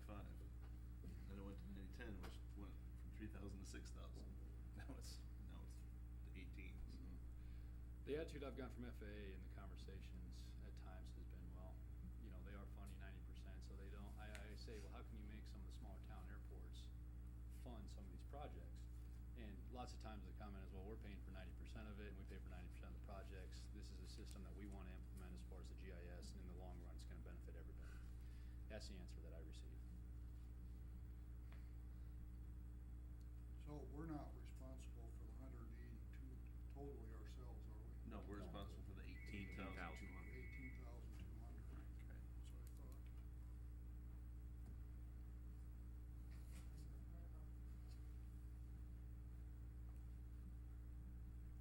95. Then it went to 9010, which went from 3,000 to 6,000. Now it's to 18. So. The attitude I've gotten from FAA in the conversations at times has been, well, you know, they are funding 90%, so they don't. I say, well, how can you make some of the smaller town airports fund some of these projects? And lots of times the comment is, well, we're paying for 90% of it, and we pay for 90% of the projects. This is a system that we want to implement as far as the GIS, and in the long run, it's going to benefit everybody. That's the answer that I received. So we're not responsible for the 182 totally ourselves, are we? No, we're responsible for the 18,200. 18,200. Okay. That's what I thought.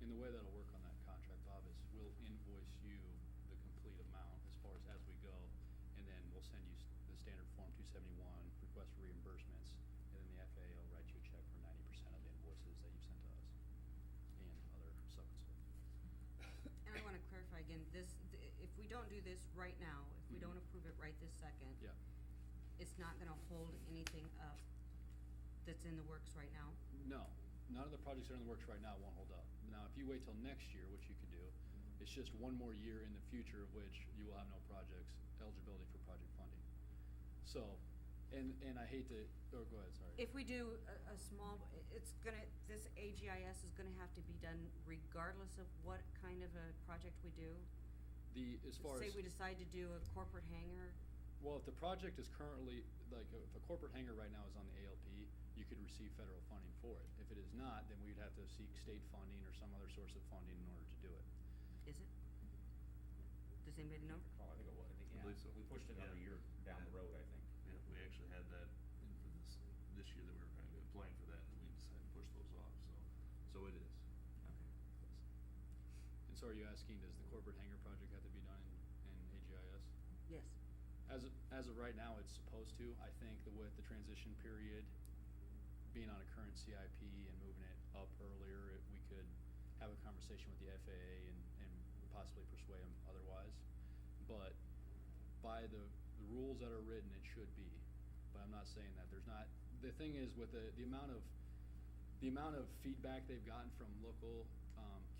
And the way that'll work on that contract, Bob, is we'll invoice you the complete amount as far as we go, and then we'll send you the standard Form 271, request for reimbursements, and then the FAA will write you a check for 90% of the invoices that you've sent to us and other subconsultants. And I want to clarify again, if we don't do this right now, if we don't approve it right this second, Yeah. it's not going to hold anything up that's in the works right now? No, none of the projects that are in the works right now won't hold up. Now, if you wait till next year, which you could do, it's just one more year in the future of which you will have no projects, eligibility for project funding. So, and I hate to, or go ahead, sorry. If we do a small, this AGIS is going to have to be done regardless of what kind of a project we do? As far as. Say we decide to do a corporate hangar? Well, if the project is currently, like, if a corporate hangar right now is on the ALP, you could receive federal funding for it. If it is not, then we'd have to seek state funding or some other source of funding in order to do it. Is it? Does anybody know? I think it was. I believe so. We pushed it another year down the road, I think. Yeah, we actually had that in for this year that we were kind of applying for that, and we decided to push those off. So it is. Okay. And so are you asking, does the corporate hangar project have to be done in AGIS? Yes. As of right now, it's supposed to. I think that with the transition period being on a current CIP and moving it up earlier, we could have a conversation with the FAA and possibly persuade them otherwise. But by the rules that are written, it should be. But I'm not saying that there's not. The thing is, with the amount of feedback they've gotten from local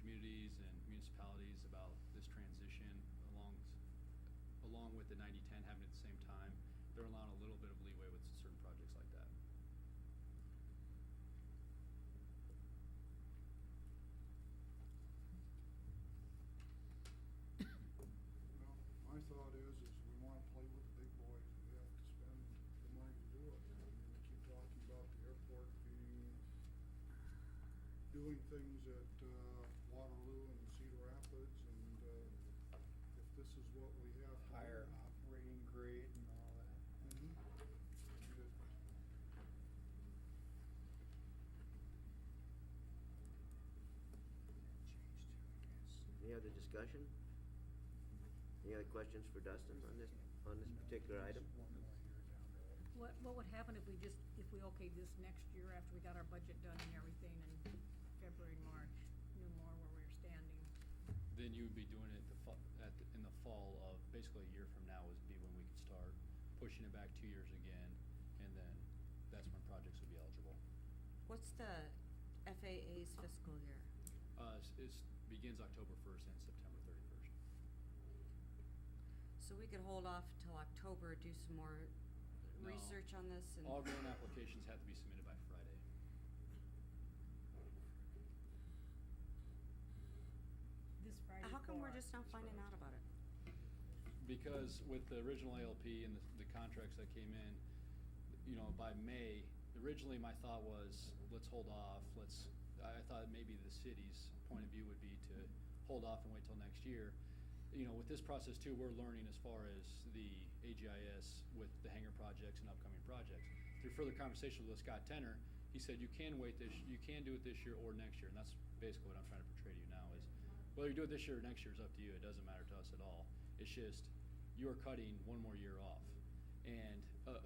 communities and municipalities about this transition, along with the 90-10 happening at the same time, they're allowing a little bit of leeway with certain projects like that. Well, my thought is we want to play with the big boys. We have to spend the money to do it. I mean, we keep talking about the airport doing things at Waterloo and Cedar Rapids, and if this is what we have to Higher do. operating grade and all that. Mhm. Good. Changed too, I guess. Any other discussion? Any other questions for Dustin on this particular item? One more year down the road. What would happen if we okay this next year after we got our budget done and everything in February, March, knew more where we were standing? Then you would be doing it in the fall of basically a year from now would be when we could start pushing it back 2 years again, and then that's when projects would be eligible. What's the FAA's fiscal year? It begins October 1st and September 31st. So we could hold off till October, do some more No. research on this and. All grant applications have to be submitted by Friday. This Friday. How come we're for- just now finding out about it? Because with the original ALP and the contracts that came in, by May, originally my thought was, let's hold off, I thought maybe the city's point of view would be to hold off and wait till next year. With this process too, we're learning as far as the AGIS with the hangar projects and upcoming projects. Through further conversations with Scott Tenner, he said you can do it this year or next year, and that's basically what I'm trying to portray to you now is, whether you do it this year or next year is up to you. It doesn't matter to us at all. It's just you're cutting one more year off, and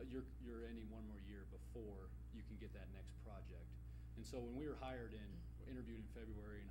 you're ending one more year before you can get that next project. And so when we were interviewed in February and